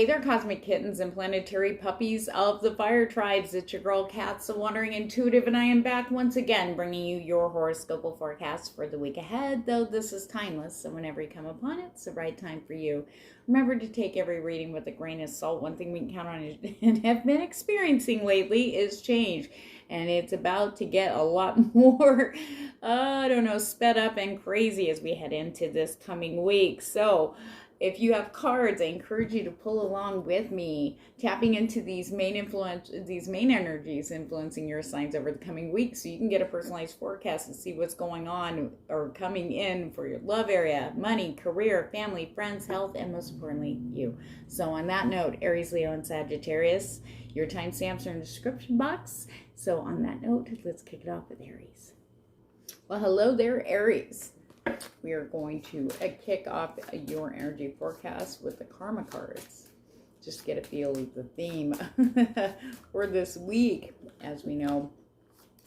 Hey there, cosmic kittens and planetary puppies of the fire tribes. It's your girl, Kat, the Wandering Intuitive, and I am back once again bringing you your horoscopal forecast for the week ahead, though this is timeless, so whenever you come upon it, it's the right time for you. Remember to take every reading with a grain of salt. One thing we can count on and have been experiencing lately is change, and it's about to get a lot more, sped up and crazy as we head into this coming week. So, if you have cards, I encourage you to pull along with me, tapping into these main energies influencing your signs over the coming week, so you can get a personalized forecast and see what's going on or coming in for your love area, money, career, family, friends, health, and most importantly, you. So on that note, Aries, Leo, and Sagittarius, your timestamps are in the description box. So on that note, let's kick it off with Aries. Well, hello there, Aries. We are going to kick off your energy forecast with the karma cards. Just get a feel of the theme for this week. As we know,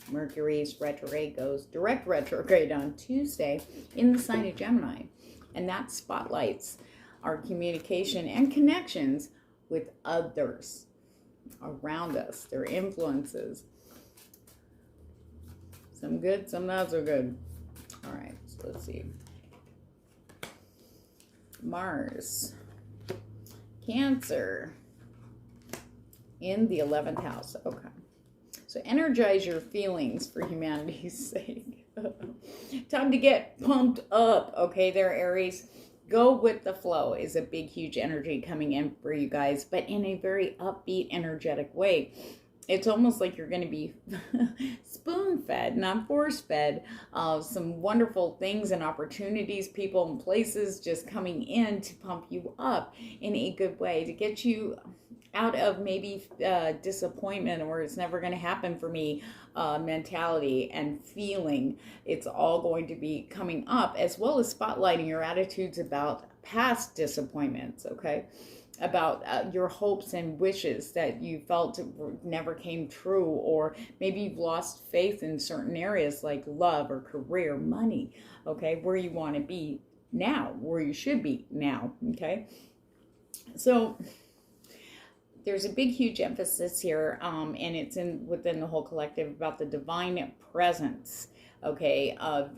Mercury's retrograde goes direct retrograde on Tuesday in the sign of Gemini. And that spotlights our communication and connections with others around us, their influences. Some good, some not so good. All right, so let's see. Mars, Cancer, in the 11th house. Okay. So energize your feelings for humanity's sake. Time to get pumped up. Okay, there, Aries. Go with the flow is a big, huge energy coming in for you guys, but in a very upbeat, energetic way. It's almost like you're going to be spoon-fed, not force-fed, some wonderful things and opportunities, people and places just coming in to pump you up in a good way, to get you out of maybe disappointment or it's never going to happen for me mentality and feeling. It's all going to be coming up, as well as spotlighting your attitudes about past disappointments, okay? About your hopes and wishes that you felt never came true, or maybe you've lost faith in certain areas like love or career, money, okay, where you want to be now, where you should be now, okay? So there's a big, huge emphasis here, and it's within the whole collective about the divine presence, okay, of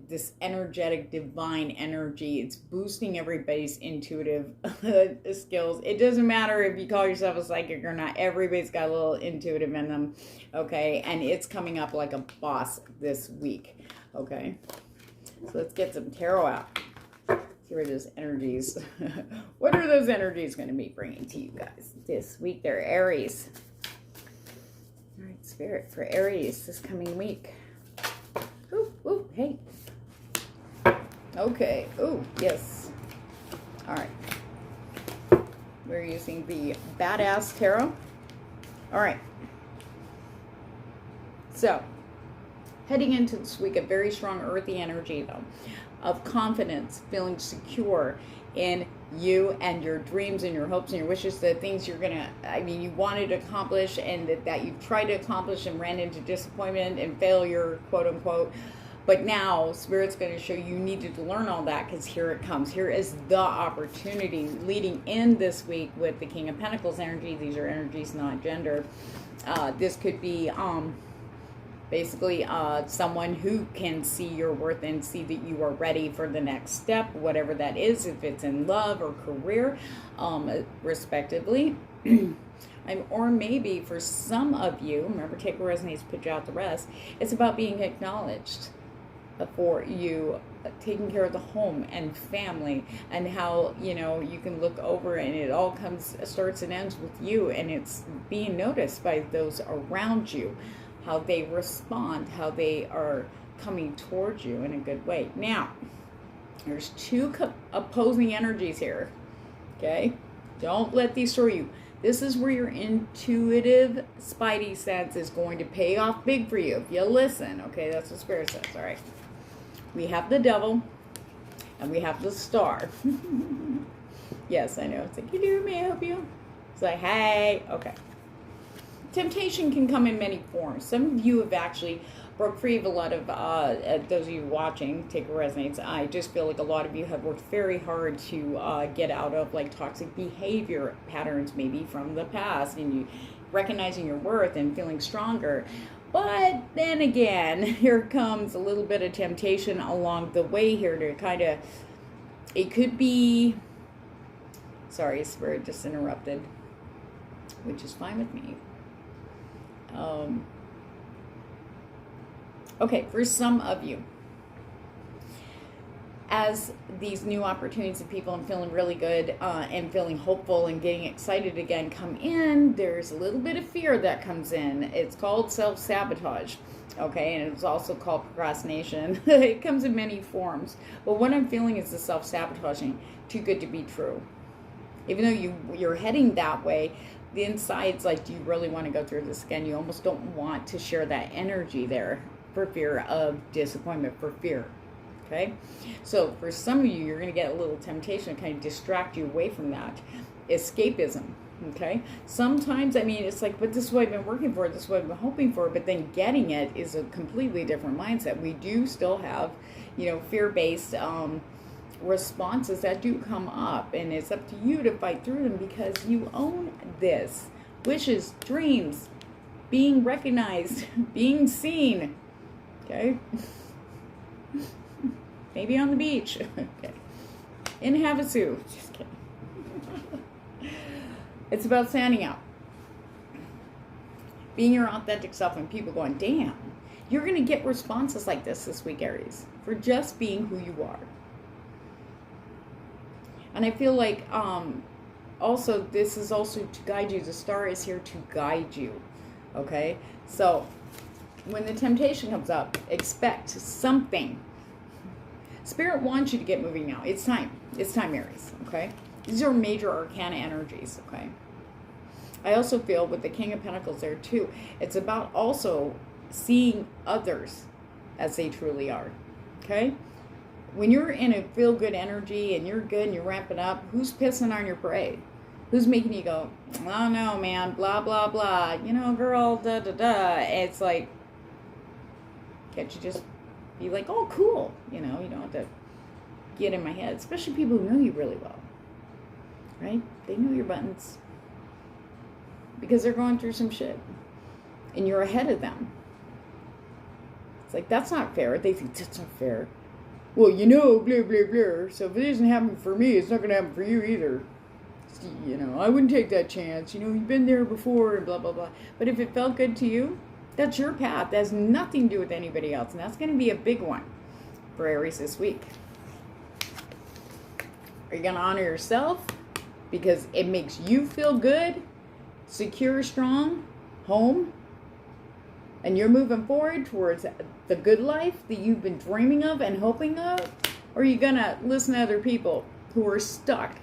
this energetic divine energy. It's boosting everybody's intuitive skills. It doesn't matter if you call yourself a psychic or not. Everybody's got a little intuitive in them, okay, and it's coming up like a boss this week, okay? So let's get some tarot out. See where those energies, what are those energies going to be bringing to you guys this week? They're Aries. All right, Spirit, for Aries this coming week. Ooh, ooh, hey. Okay, ooh, yes. All right. We're using the Badass Tarot. All right. So, heading into this week, a very strong earthy energy, though, of confidence, feeling secure in you and your dreams and your hopes and your wishes, the things you're you wanted to accomplish and that you tried to accomplish and ran into disappointment and failure, quote unquote. But now Spirit's going to show you needed to learn all that, because here it comes. Here is the opportunity leading in this week with the King of Pentacles energy. These are energies, not gender. This could be basically someone who can see your worth and see that you are ready for the next step, whatever that is, if it's in love or career, respectively. Or maybe for some of you, remember, take what resonates, put you out the rest. It's about being acknowledged for you taking care of the home and family, and how, you can look over and it all starts and ends with you, and it's being noticed by those around you, how they respond, how they are coming towards you in a good way. Now, there's two opposing energies here, okay? Don't let these throw you. This is where your intuitive spidey sense is going to pay off big for you if you listen, okay? That's what Spirit says, all right? We have the Devil, and we have the Star. Yes, I know. It's like, may I help you? It's like, hey, okay. Temptation can come in many forms. Some of you have actually broke free of a lot of, those of you watching, take what resonates. I just feel like a lot of you have worked very hard to get out of like toxic behavior patterns maybe from the past, and you recognizing your worth and feeling stronger. But then again, here comes a little bit of temptation along the way here to kind of, it could be, sorry, Spirit just interrupted, which is fine with me. Okay, for some of you, as these new opportunities of people and feeling really good and feeling hopeful and getting excited again come in, there's a little bit of fear that comes in. It's called self-sabotage, okay, and it's also called procrastination. It comes in many forms, but what I'm feeling is the self-sabotaging, too good to be true. Even though you're heading that way, the inside's like, do you really want to go through this again? You almost don't want to share that energy there for fear of disappointment, for fear. Okay, so for some of you, you're going to get a little temptation to kind of distract you away from that. Escapism, okay? Sometimes, I mean, it's like, but this is what I've been working for, this is what I've been hoping for, but then getting it is a completely different mindset. We do still have, fear-based responses that do come up, and it's up to you to fight through them because you own this. Wishes, dreams, being recognized, being seen, okay? Maybe on the beach. Okay. In Havasu. Just kidding. It's about standing out. Being your authentic self, and people going, damn, you're going to get responses like this week, Aries, for just being who you are. And I feel like also this is also to guide you. The star is here to guide you. Okay? So when the temptation comes up, expect something. Spirit wants you to get moving now. It's time. It's time, Aries. Okay? These are major arcana energies. Okay? I also feel with the King of Pentacles there too, it's about also seeing others as they truly are. Okay? When you're in a feel-good energy and you're good and you're ramping up, who's pissing on your parade? Who's making you go, oh no, man, blah, blah, blah, girl, da, da, da. It's like, can't you just be like, oh, cool. You don't have to get in my head, especially people who know you really well, right? They know your buttons because they're going through some shit and you're ahead of them. It's like, that's not fair. They think that's not fair. Well, blah, blah, blah. So if it doesn't happen for me, it's not going to happen for you either. I wouldn't take that chance. You've been there before and blah, blah, blah. But if it felt good to you, that's your path. That has nothing to do with anybody else. And that's going to be a big one for Aries this week. Are you going to honor yourself because it makes you feel good, secure, strong, home, and you're moving forward towards the good life that you've been dreaming of and hoping of? Or are you going to listen to other people who are stuck,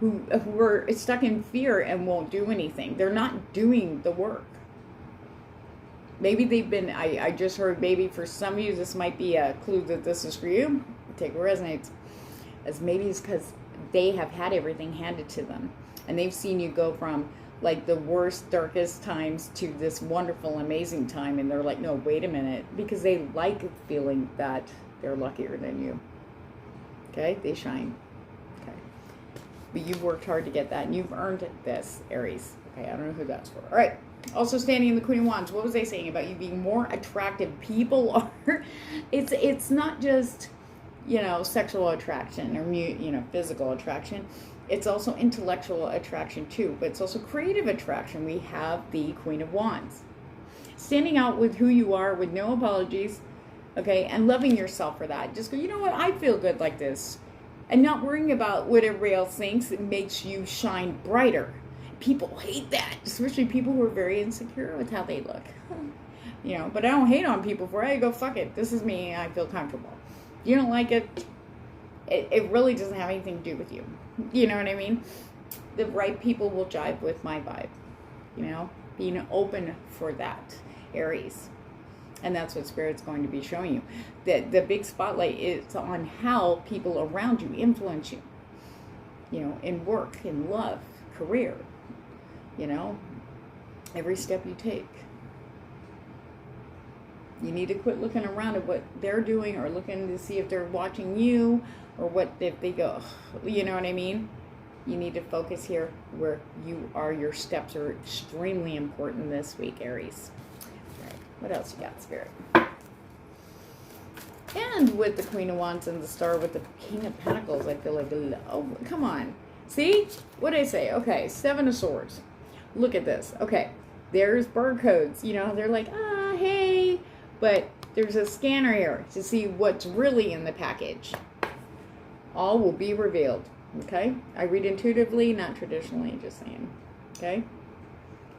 who are stuck in fear and won't do anything? They're not doing the work. Maybe they've been, I just heard, maybe for some of you, this might be a clue that this is for you. Take what resonates. As maybe it's because they have had everything handed to them. And they've seen you go from like the worst, darkest times to this wonderful, amazing time. And they're like, no, wait a minute. Because they like feeling that they're luckier than you. Okay? They shine. Okay? But you've worked hard to get that. And you've earned this, Aries. Okay? I don't know who that's for. All right. Also standing in the Queen of Wands. What was I saying about you being more attractive? People are, it's not just, sexual attraction or, physical attraction. It's also intellectual attraction too, but it's also creative attraction. We have the Queen of Wands. Standing out with who you are with no apologies, okay, and loving yourself for that. Just go, you know what, I feel good like this. And not worrying about what everybody else thinks. It makes you shine brighter. People hate that, especially people who are very insecure with how they look. But I don't hate on people for it. I go, fuck it, this is me, I feel comfortable. You don't like it, it really doesn't have anything to do with you. You know what I mean? The right people will jive with my vibe. Being open for that, Aries. And that's what Spirit's going to be showing you. The big spotlight is on how people around you influence you. In work, in love, career. Every step you take. You need to quit looking around at what they're doing or looking to see if they're watching you or what if they go, you know what I mean? You need to focus here where you are. Your steps are extremely important this week, Aries. All right, what else you got, Spirit? And with the Queen of Wands and the Star with the King of Pentacles, I feel like, oh, come on. See? What did I say? Okay, Seven of Swords. Look at this. Okay, there's barcodes. You know, they're like, hey. But there's a scanner here to see what's really in the package. All will be revealed. Okay? I read intuitively, not traditionally, just saying. Okay?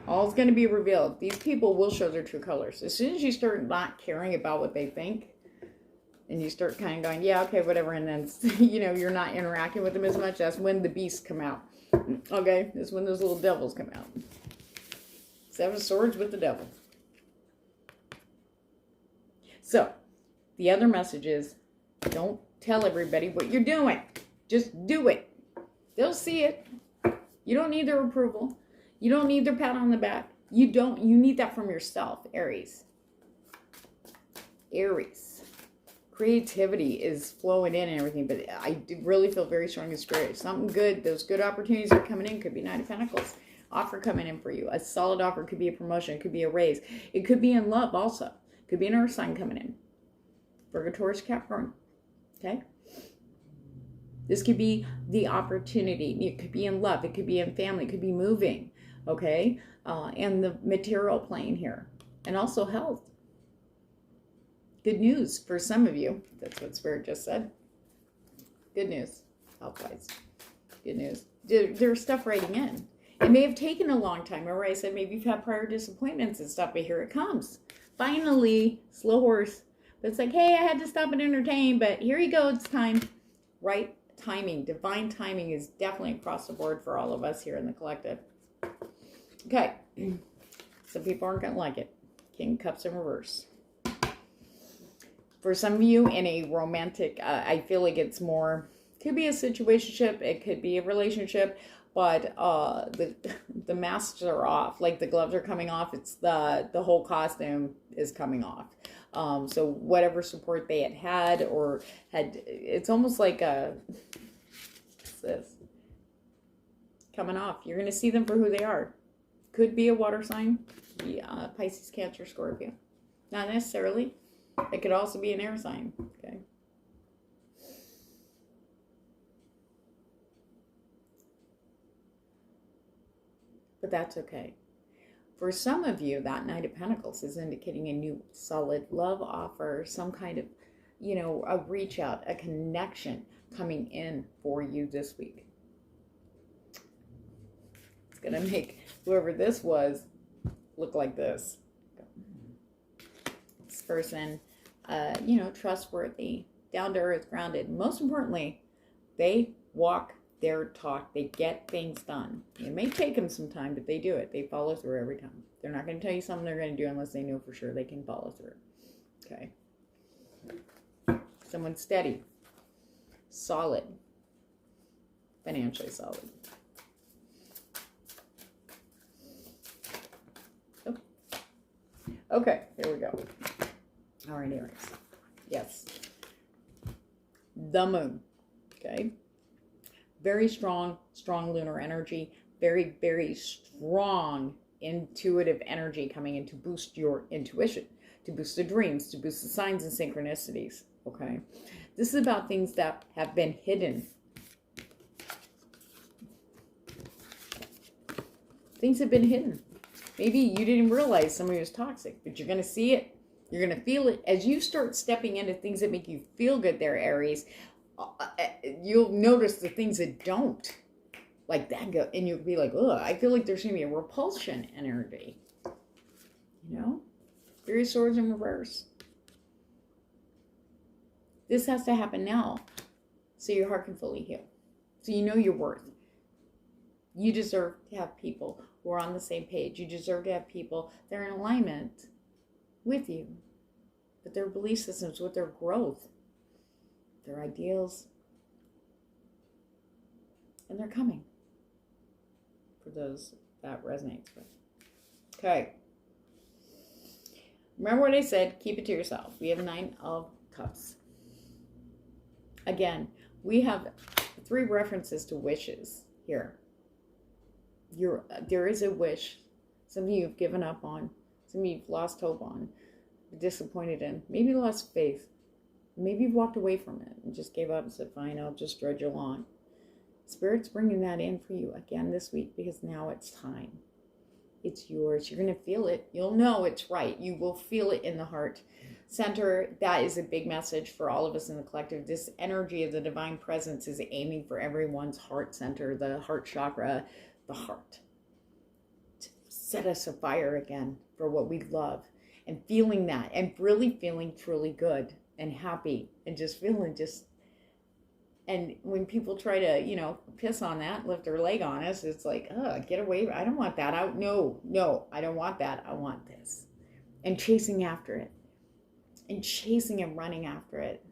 All's going to be revealed. These people will show their true colors. As soon as you start not caring about what they think, and you start kind of going, yeah, okay, whatever, and then, you know, you're not interacting with them as much, that's when the beasts come out. Okay? That's when those little devils come out. Seven of Swords with the devil. So, the other message is, don't tell everybody what you're doing. Just do it. They'll see it. You don't need their approval. You don't need their pat on the back. You need that from yourself, Aries. Aries. Creativity is flowing in and everything, but I really feel very strong in spirit. Something good, those good opportunities are coming in. Could be Knight of Pentacles. Offer coming in for you. A solid offer. Could be a promotion. It could be a raise. It could be in love also. Could be an earth sign coming in. Virgo, Taurus, Capricorn. Okay? This could be the opportunity. It could be in love. It could be in family. It could be moving. Okay? And the material plane here. And also health. Good news for some of you. That's what Spirit just said. Good news. Health-wise. Good news. There's stuff writing in. It may have taken a long time. Remember I said maybe you've had prior disappointments and stuff, but here it comes. Finally, slow horse. But it's like, hey, I had to stop and entertain, but here you go. It's time. Right timing. Divine timing is definitely across the board for all of us here in the collective. Okay. Some people aren't going to like it. King of Cups in reverse. For some of you in a romantic, I feel like it's more, could be a situationship, it could be a relationship, but the masks are off, like the gloves are coming off, it's the whole costume is coming off. So whatever support they had or had, it's almost like what's this? Coming off. You're going to see them for who they are. Could be a water sign, Pisces, Cancer, Scorpio. Not necessarily. It could also be an air sign, okay? But that's okay. For some of you, that Knight of Pentacles is indicating a new solid love offer, some kind of, you know, a reach out, a connection coming in for you this week. It's going to make whoever this was look like this. This person, you know, trustworthy, down to earth, grounded. Most importantly, they walk their talk. They get things done. It may take them some time, but they do it. They follow through every time. They're not going to tell you something they're going to do unless they know for sure they can follow through. Okay. Someone steady, solid, financially solid. Oh. Okay, here we go. All right, Aries. Yes. The moon. Okay. Very strong lunar energy. Very, very strong intuitive energy coming in to boost your intuition, to boost the dreams, to boost the signs and synchronicities. Okay. This is about things that have been hidden. Things have been hidden. Maybe you didn't realize somebody was toxic, but you're going to see it. You're going to feel it. As you start stepping into things that make you feel good there, Aries, you'll notice the things that don't. Like that go, and you'll be like, ugh, I feel like there's going to be a repulsion energy. You know? 3 of Swords in reverse. This has to happen now so your heart can fully heal. So you know your worth. You deserve to have people who are on the same page. You deserve to have people that are in alignment with you, with their belief systems, with their growth, their ideals. And they're coming for those that resonates with. Okay. Remember what I said, keep it to yourself. We have 9 of Cups. Again, we have 3 references to wishes here. There is a wish, something you've given up on, something you've lost hope on, disappointed in, maybe lost faith, maybe you've walked away from it and just gave up and said, fine, I'll just drudge along. Spirit's bringing that in for you again this week because now it's time. It's yours. You're going to feel it. You'll know it's right. You will feel it in the heart center. That is a big message for all of us in the collective. This energy of the divine presence is aiming for everyone's heart center, the heart chakra, the heart. To set us afire again for what we love and feeling that and really feeling truly good and happy and just feeling just. And when people try to, piss on that, lift their leg on us, it's like, get away. I don't want that. No, I don't want that. I want this. And chasing after it. And chasing and running after it.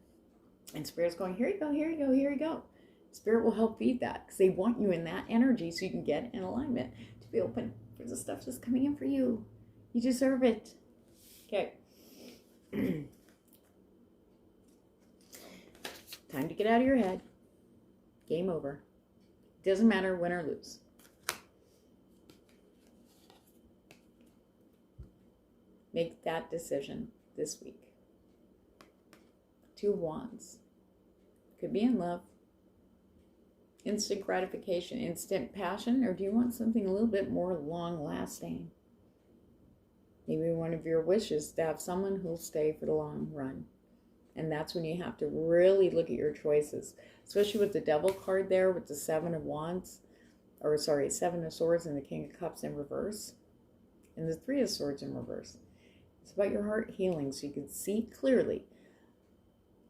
And Spirit's going, here you go, here you go, here you go. Spirit will help feed that because they want you in that energy so you can get in alignment to be open for the stuff that's coming in for you. You deserve it. Okay. Time to get out of your head. Game over. Doesn't matter win or lose. Make that decision this week. 2 of Wands. Could be in love. Instant gratification, instant passion, or do you want something a little bit more long-lasting? Maybe one of your wishes is to have someone who'll stay for the long run. And that's when you have to really look at your choices. Especially with the Devil card there with the 7 of Wands. Or sorry, 7 of Swords and the King of Cups in reverse. And the 3 of Swords in reverse. It's about your heart healing so you can see clearly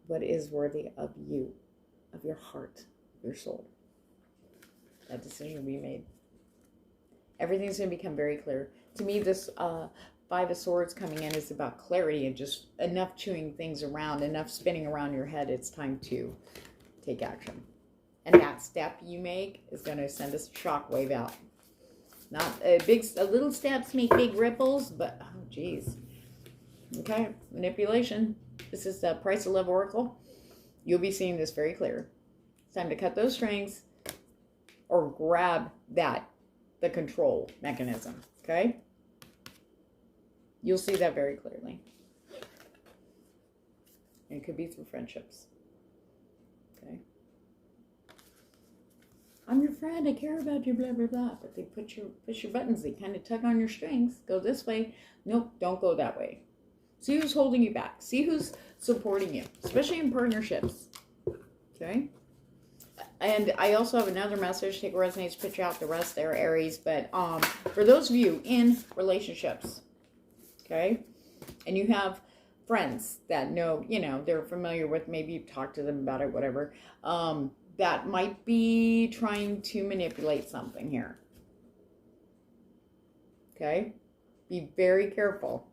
what is worthy of you. Of your heart. Your soul. That decision will be made. Everything's going to become very clear. To me, this 5 of Swords coming in is about clarity and just enough chewing things around, enough spinning around your head. It's time to take action. And that step you make is going to send us a shockwave out. Not a little steps make big ripples, but oh geez. Okay, manipulation. This is the Price of Love Oracle. You'll be seeing this very clear. It's time to cut those strings or grab the control mechanism. Okay? You'll see that very clearly. And it could be through friendships. Okay? I'm your friend, I care about you, blah, blah, blah. But they push your buttons, they kind of tug on your strings. Go this way. Nope, don't go that way. See who's holding you back. See who's supporting you, especially in partnerships. Okay? And I also have another message. Take what resonates, pitch out the rest there, Aries. But for those of you in relationships, okay, and you have friends that know, they're familiar with, maybe you've talked to them about it, whatever, that might be trying to manipulate something here. Okay? Be very careful.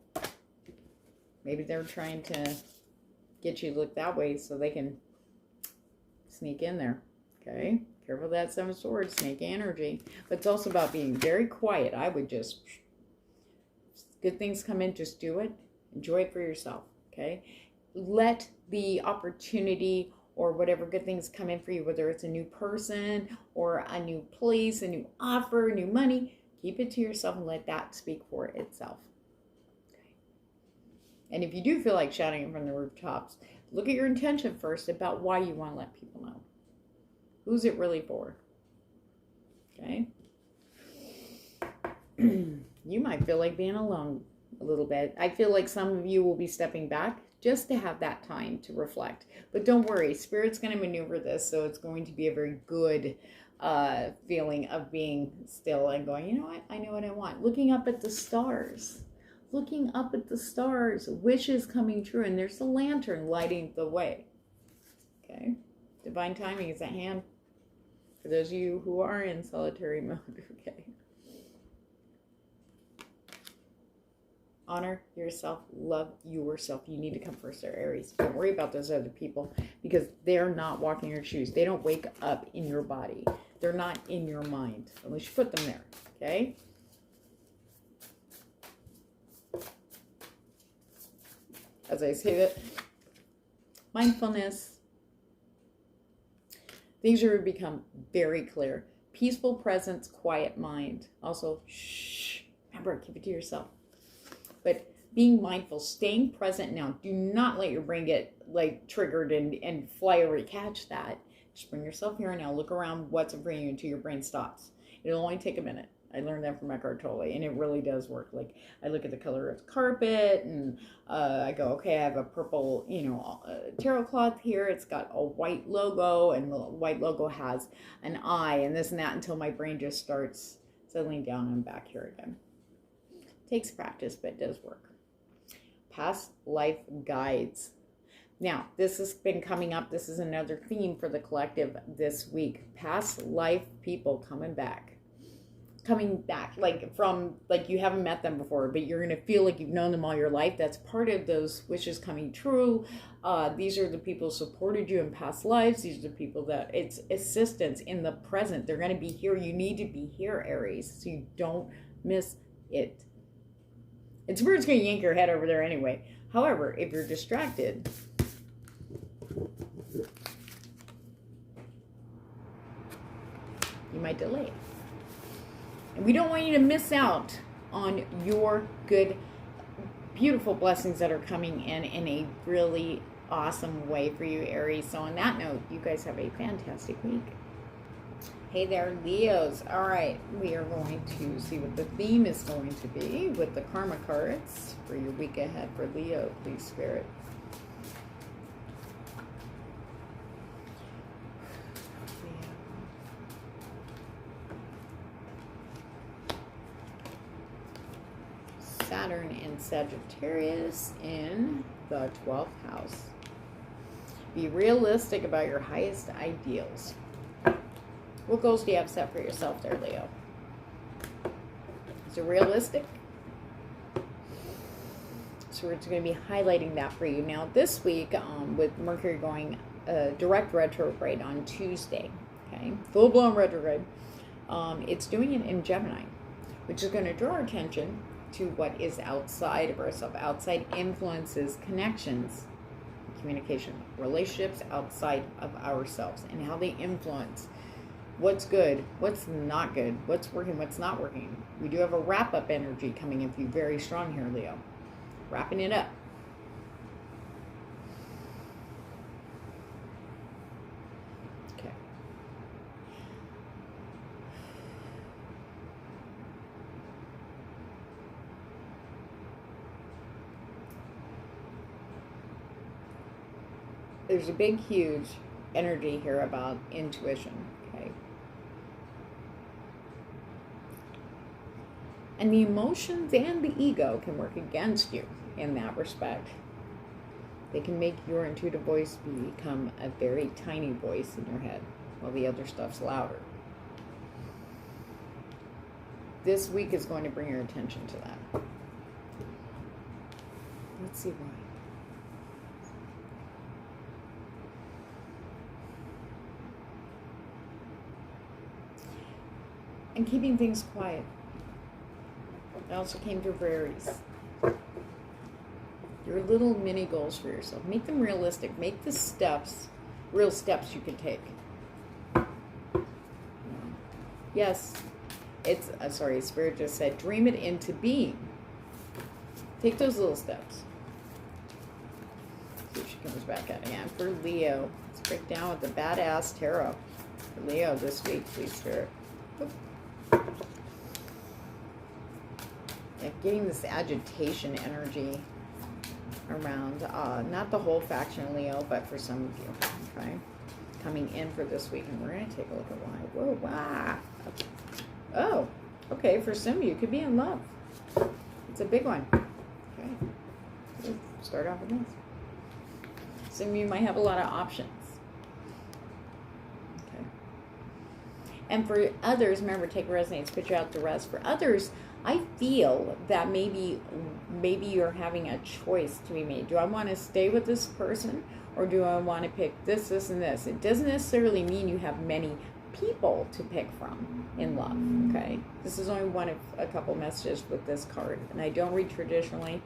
Maybe they're trying to get you to look that way so they can sneak in there. Okay? Careful of that 7 of Swords, snake energy. But it's also about being very quiet. I would just, good things come in, just do it. Enjoy it for yourself. Okay? Let the opportunity or whatever good things come in for you, whether it's a new person or a new place, a new offer, new money, keep it to yourself and let that speak for itself. Okay. And if you do feel like shouting it from the rooftops, look at your intention first about why you want to let people know. Who's it really for? Okay. You might feel like being alone a little bit. I feel like some of you will be stepping back just to have that time to reflect. But don't worry, Spirit's going to maneuver this, so it's going to be a very good feeling of being still and going, you know what? I know what I want. Looking up at the stars. Looking up at the stars. Wishes coming true. And there's the lantern lighting the way. Okay? Divine timing is at hand. For those of you who are in solitary mode. Okay? Honor yourself. Love yourself. You need to come first there, Aries. Don't worry about those other people because they're not walking your shoes. They don't wake up in your body. They're not in your mind unless you put them there. Okay? as I say that. Mindfulness. Things are going to become very clear. Peaceful presence, quiet mind. Also, shh. Remember, keep it to yourself. But being mindful, staying present now. Do not let your brain get like triggered and fly over to catch that. Just bring yourself here and now. Look around what's in front of you until your brain stops. It'll only take a minute. I learned that from Eckhart Tolle, and it really does work. Like, I look at the color of the carpet, and I go, okay, I have a purple, tarot cloth here. It's got a white logo, and the white logo has an eye, and this and that, until my brain just starts settling down, and I'm back here again. Takes practice, but it does work. Past life guides. Now, this has been coming up. This is another theme for the collective this week. Past life people coming back, like you haven't met them before, but you're going to feel like you've known them all your life. That's part of those wishes coming true. These are the people who supported you in past lives. These are the people that it's assistance in the present. They're going to be here. You need to be here, Aries, so you don't miss it. And Spirit's going to yank your head over there anyway. However, if you're distracted, you might delay it. And we don't want you to miss out on your good, beautiful blessings that are coming in a really awesome way for you, Aries. So on that note, you guys have a fantastic week. Hey there, Leos. All right, we are going to see what the theme is going to be with the Karma cards for your week ahead for Leo, please, Spirit. Saturn and Sagittarius in the 12th house. Be realistic about your highest ideals. What goals do you have set for yourself there, Leo? Is it realistic? So we're going to be highlighting that for you. Now this week, with Mercury going direct retrograde on Tuesday, okay, full-blown retrograde, it's doing it in Gemini, which is going to draw our attention to what is outside of ourselves, outside influences, connections, communication, relationships outside of ourselves, and how they influence what's good, what's not good, what's working, what's not working. We do have a wrap-up energy coming in for you very strong here, Leo. Wrapping it up. Okay. There's a big, huge energy here about intuition, okay? And the emotions and the ego can work against you in that respect. They can make your intuitive voice become a very tiny voice in your head, while the other stuff's louder. This week is going to bring your attention to that. Let's see why. And keeping things quiet. It also came through for Aries. Your little mini goals for yourself. Make them realistic. Make the steps, real steps you can take. Yes, it's, Spirit just said, dream it into being. Take those little steps. See if she comes back out again. For Leo, let's break down with the Badass Tarot. For Leo this week, please, Spirit. Oop. Yeah, getting this agitation energy around, not the whole faction, Leo, but for some of you, okay? Coming in for this week, and we're going to take a look at why. Whoa, wow. Oh, okay, for some of you, could be in love. It's a big one. Okay, we'll start off with this. Some of you might have a lot of options. Okay. And for others, remember, take resonates, put you out the rest. For others, I feel that maybe you're having a choice to be made. Do I want to stay with this person, or do I want to pick this, this, and this? It doesn't necessarily mean you have many people to pick from in love, okay? This is only one of a couple messages with this card, and I don't read traditionally.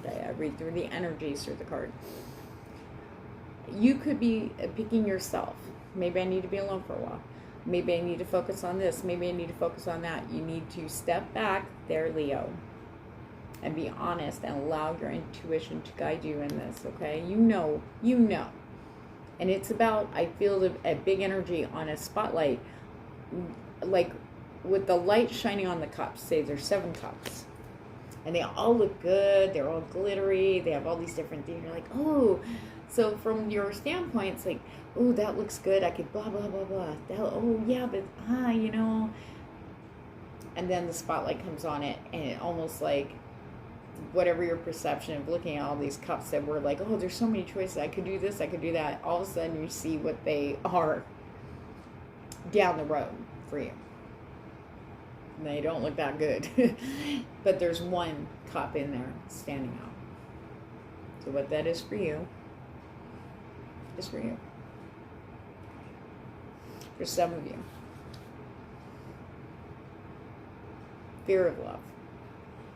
Okay, I read through the energies through the card. You could be picking yourself. Maybe I need to be alone for a while. Maybe I need to focus on this. Maybe I need to focus on that. You need to step back there, Leo, and be honest and allow your intuition to guide you in this, okay? You know. And it's about, I feel a big energy on a spotlight, like with the light shining on the cups. Say there's 7 cups. And they all look good. They're all glittery. They have all these different things. You're like, oh. So from your standpoint, it's like, oh, that looks good. I could blah, blah, blah, blah. Oh, yeah, but, you know. And then the spotlight comes on it, and it almost like, whatever your perception of looking at all these cups that were like, oh, there's so many choices. I could do this. I could do that. All of a sudden, you see what they are down the road for you. And they don't look that good. But there's one cup in there standing out. So what that is for you is for you. For some of you. Fear of love.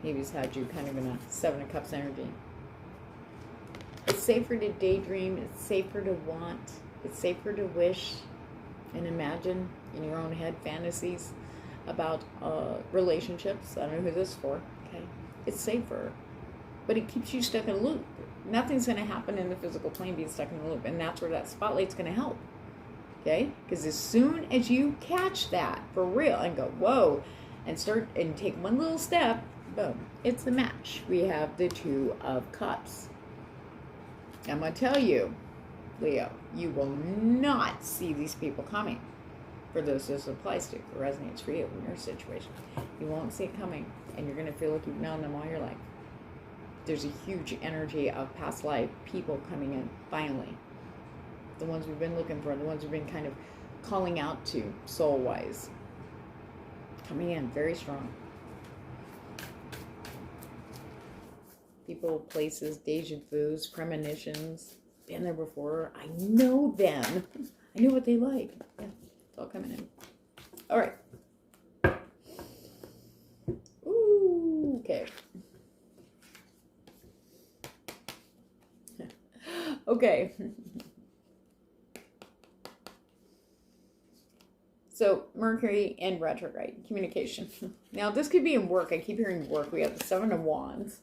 Maybe it's had you kind of in a 7 of Cups energy. It's safer to daydream. It's safer to want. It's safer to wish and imagine in your own head fantasies about relationships. I don't know who this is for. Okay, it's safer, but it keeps you stuck in a loop. Nothing's going to happen in the physical plane being stuck in a loop, and that's where that spotlight's going to help. Okay, because as soon as you catch that for real and go whoa, and start and take one little step, boom, it's the match. We have the 2 of Cups. I'm going to tell you, Leo, you will not see these people coming. For those this applies to, if it resonates for you in your situation. You won't see it coming, and you're going to feel like you've known them all your life. There's a huge energy of past life people coming in, finally. The ones we've been looking for, the ones we've been kind of calling out to, soul-wise. Coming in, very strong. People, places, deja vus, premonitions. Been there before. I know them. I know what they like. Yeah, it's all coming in. All right. Ooh, okay. Okay. So, Mercury in retrograde, communication. Now, this could be in work. I keep hearing work. We have the 7 of Wands.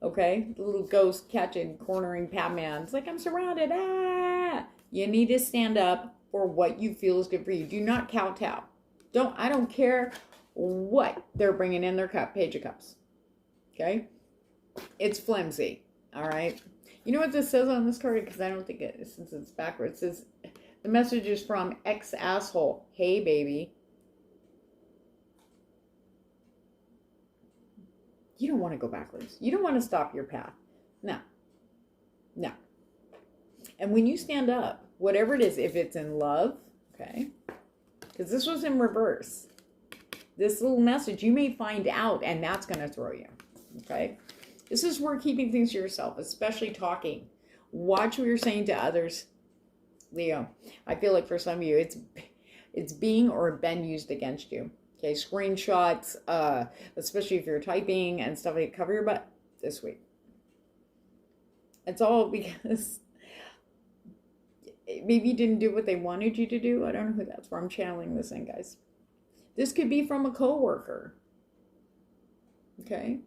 Okay? The little ghost catching, cornering Batman. It's like, I'm surrounded. Ah! You need to stand up for what you feel is good for you. Do not kowtow. I don't care what they're bringing in their cup, Page of Cups. Okay? It's flimsy. All right? You know what this says on this card? Because I don't think it, since it's backwards, it says, the message is from ex-asshole. Hey, baby. You don't want to go backwards. You don't want to stop your path. No. No. And when you stand up, whatever it is, if it's in love, okay, because this was in reverse. This little message, you may find out, and that's going to throw you, okay? This is where keeping things to yourself, especially talking. Watch what you're saying to others. Leo, I feel like for some of you, it's being or been used against you. Okay, screenshots, especially if you're typing and stuff like that, cover your butt this week. It's all because maybe you didn't do what they wanted you to do. I don't know who that's for. I'm channeling this in, guys. This could be from a coworker. Okay.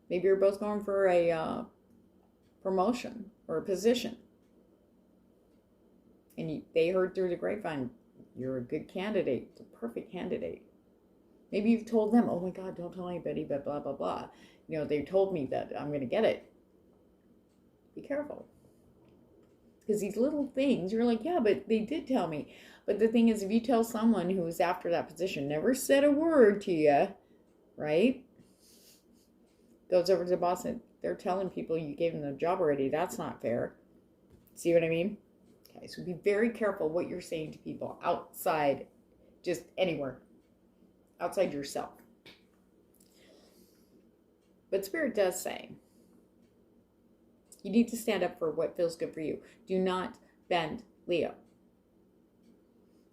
Maybe you're both going for a promotion or a position. And they heard through the grapevine, you're a good candidate. It's a perfect candidate. Maybe you've told them, oh my God, don't tell anybody, but blah, blah, blah. You know, they told me that I'm going to get it. Be careful. Because these little things, you're like, yeah, but they did tell me. But the thing is, if you tell someone who's after that position, never said a word to you, right? Goes over to the boss and they're telling people you gave them the job already. That's not fair. See what I mean? Okay, so be very careful what you're saying to people outside, just anywhere, outside yourself. But Spirit does say, you need to stand up for what feels good for you. Do not bend, Leo.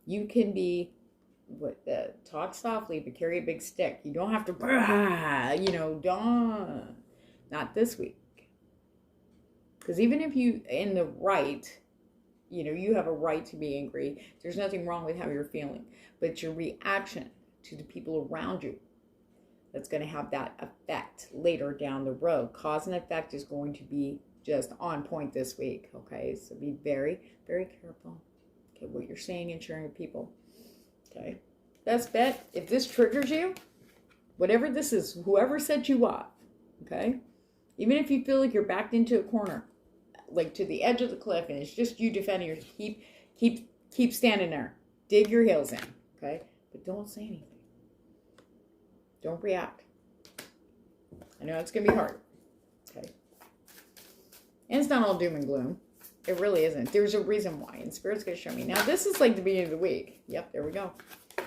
You can be talk softly, but carry a big stick. You don't have to, you know, don't. Not this week. Because even if you in the right, you know, you have a right to be angry. There's nothing wrong with how you're feeling. But it's your reaction to the people around you that's going to have that effect later down the road. Cause and effect is going to be just on point this week. Okay, so be very, very careful. Okay, what you're saying and sharing with people. Okay, best bet, if this triggers you, whatever this is, whoever set you up, okay, even if you feel like you're backed into a corner, like to the edge of the cliff, and it's just you defending yourself, keep standing there. Dig your heels in, okay? But don't say anything. Don't react. I know it's going to be hard, okay? And it's not all doom and gloom. It really isn't. There's a reason why, and Spirit's going to show me. Now, this is like the beginning of the week. Yep, there we go.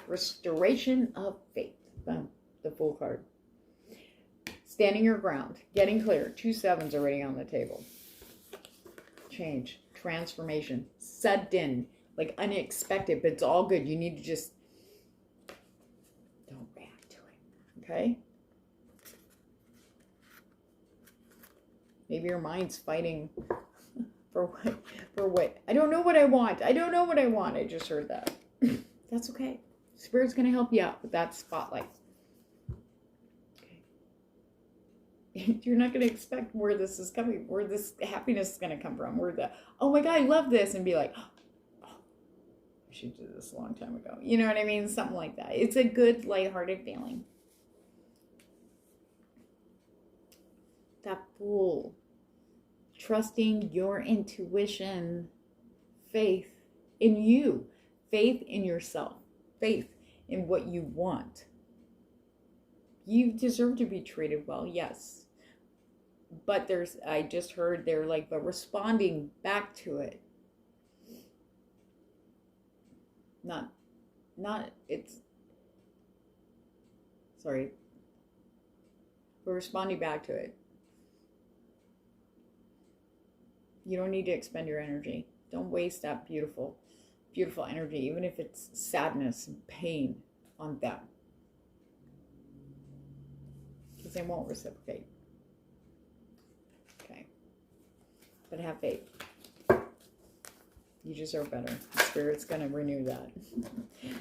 Restoration of faith. Boom. The Fool card. Standing your ground. Getting clear. 2 7s already on the table. Change. Transformation. Sudden. Like unexpected, but it's all good. You need to just don't react to it. Okay? Maybe your mind's fighting for what? I don't know what I want. I don't know what I want. I just heard that. That's okay. Spirit's going to help you out with that spotlight. Okay. You're not going to expect where this is coming, where this happiness is going to come from, where the, oh my God, I love this, and be like, oh, I should do this a long time ago. You know what I mean? Something like that. It's a good, lighthearted feeling. That Fool. Trusting your intuition. Faith in you. Faith in yourself. Faith in what you want. You deserve to be treated well, yes. But I just heard they're like, but responding back to it. We're responding back to it. You don't need to expend your energy. Don't waste that beautiful, beautiful energy, even if it's sadness and pain on them. Because they won't reciprocate. Okay. But have faith. You deserve better. The Spirit's going to renew that.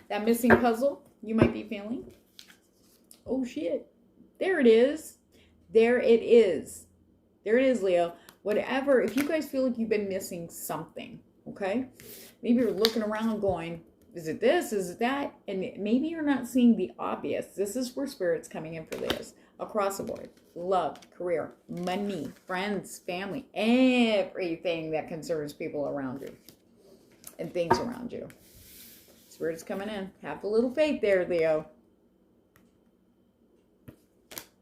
That missing puzzle you might be feeling. Oh, shit. There it is. There it is. There it is, Leo. Whatever. If you guys feel like you've been missing something, okay? Maybe you're looking around going, is it this? Is it that? And maybe you're not seeing the obvious. This is where Spirit's coming in for Leos. Across the board. Love, career, money, friends, family, everything that concerns people around you. And things around you. Spirit's coming in. Have a little faith there, Leo.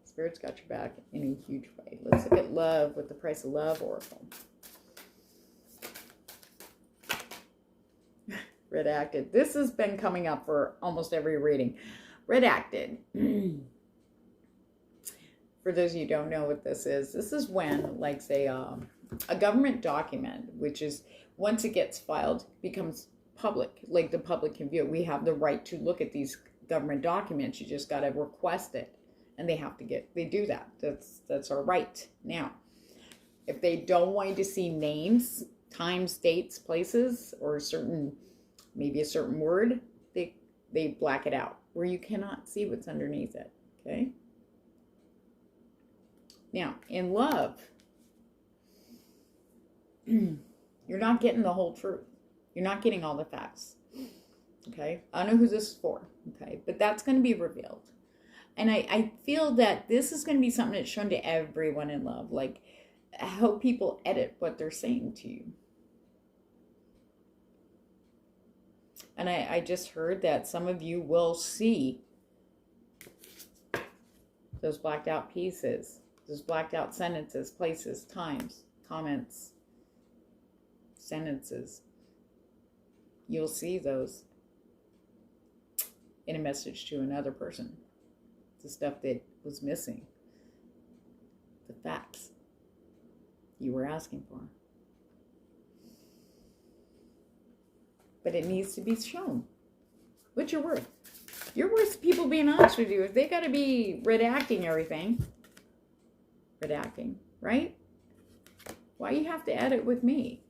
Spirit's got your back in a huge way. Let's look at love with the Price of Love Oracle. Redacted. This has been coming up for almost every reading. Redacted. For those of you who don't know what this is when, like, say, a government document, which is, once it gets filed, becomes public. Like, the public can view it. We have the right to look at these government documents. You just got to request it. And they do that. That's our right. Now, if they don't want you to see names, times, dates, places, or maybe a certain word, they black it out, where you cannot see what's underneath it. Okay? Now, in love, you're not getting the whole truth. You're not getting all the facts. Okay? I don't know who this is for. Okay? But that's going to be revealed. And I feel that this is going to be something that's shown to everyone in love. Like, how people edit what they're saying to you. And I just heard that some of you will see those blacked out pieces. Those blacked out sentences, places, times, comments, sentences. You'll see those in a message to another person. The stuff that was missing. The facts you were asking for. But it needs to be shown what you're worth. You're worth people being honest with you. If they got to be redacting everything, redacting, right? Why you have to edit with me?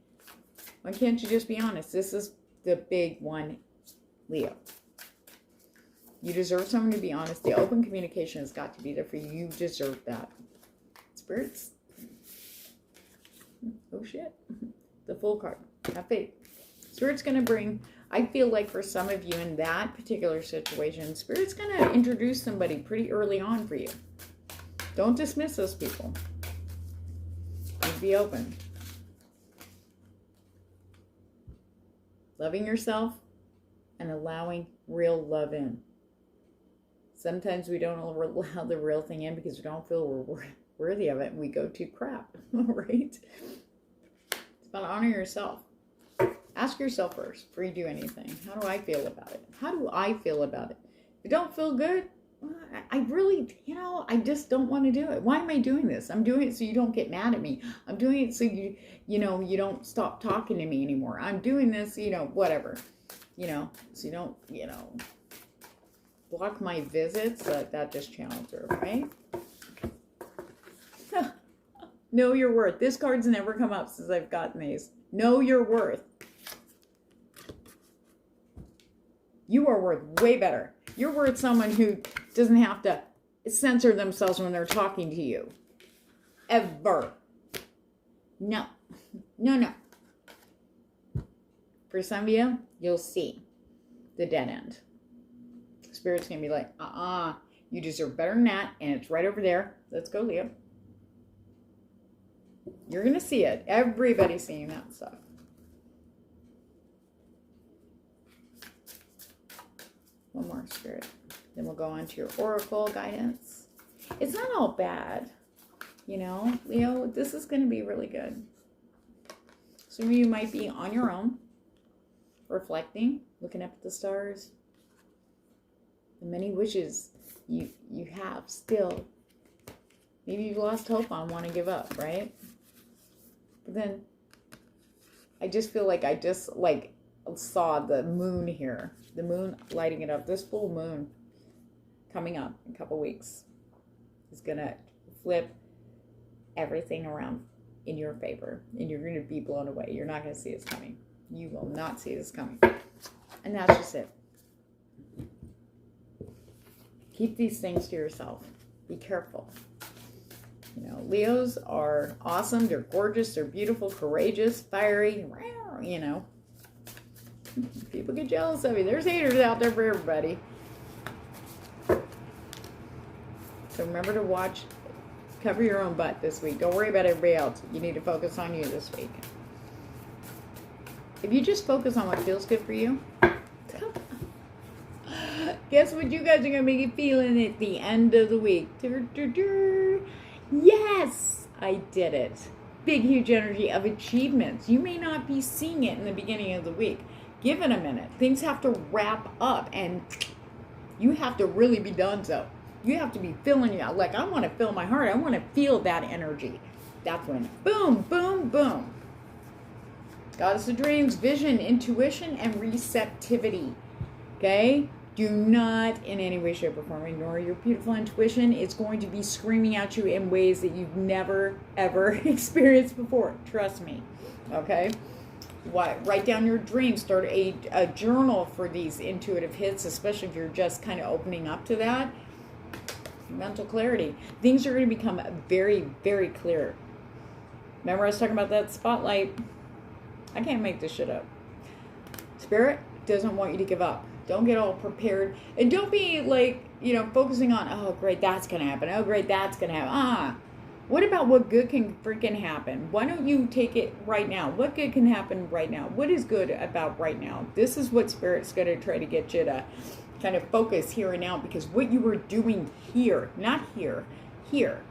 Why can't you just be honest? This is the big one, Leo. You deserve someone to be honest. The open communication has got to be there for you. You deserve that. Spirits. Oh, shit. The Fool card. Have faith. Spirit's going to bring, I feel like for some of you in that particular situation, Spirit's going to introduce somebody pretty early on for you. Don't dismiss those people. Be open. Loving yourself and allowing real love in. Sometimes we don't allow the real thing in because we don't feel we're worthy of it and we go to crap, right? It's about honoring yourself. Ask yourself first before you do anything. How do I feel about it? How do I feel about it? If you don't feel good, I really, I just don't want to do it. Why am I doing this? I'm doing it so you don't get mad at me. I'm doing it so you don't stop talking to me anymore. I'm doing this, whatever, so you don't, block my visits. That just channeled through, right? Know your worth. This card's never come up since I've gotten these. Know your worth. You are worth way better. You're worth someone who doesn't have to censor themselves when they're talking to you. Ever. No. No. For some of you, you'll see the dead end. Spirit's going to be like, you deserve better than that, and it's right over there. Let's go, Leo. You're going to see it. Everybody's seeing that stuff. One more, Spirit. Then we'll go on to your oracle guidance. It's not all bad, Leo. This is going to be really good. Some of you might be on your own, reflecting, looking up at the stars. The many wishes you have still. Maybe you've lost hope on, want to give up, right? But then I just feel like I just saw the moon here. The moon lighting it up. This full moon coming up in a couple weeks is going to flip everything around in your favor. And you're going to be blown away. You're not going to see this coming. You will not see this coming. And that's just it. Keep these things to yourself. Be careful. Leos are awesome. They're gorgeous. They're beautiful, courageous, fiery. People get jealous of you. There's haters out there for everybody. So remember to watch, cover your own butt this week. Don't worry about everybody else. You need to focus on you this week. If you just focus on what feels good for you, guess what you guys are going to be feeling at the end of the week? Yes, I did it. Big, huge energy of achievements. You may not be seeing it in the beginning of the week. Give it a minute. Things have to wrap up, and you have to really be done so. You have to be feeling it. Like, I want to feel my heart. I want to feel that energy. That's when boom, boom, boom. Goddess of dreams, vision, intuition, and receptivity. Okay? Do not in any way, shape, or form ignore your beautiful intuition. It's going to be screaming at you in ways that you've never, ever experienced before. Trust me. Okay? Write down your dreams. Start a journal for these intuitive hits, especially if you're just kind of opening up to that. Mental clarity. Things are going to become very, very clear. Remember I was talking about that spotlight? I can't make this shit up. Spirit doesn't want you to give up. Don't get all prepared. And don't be focusing on, oh, great, that's going to happen. Oh, great, that's going to happen. What about what good can freaking happen? Why don't you take it right now? What good can happen right now? What is good about right now? This is what Spirit's going to try to get you to kind of focus here and now, because what you were doing here, not here, here,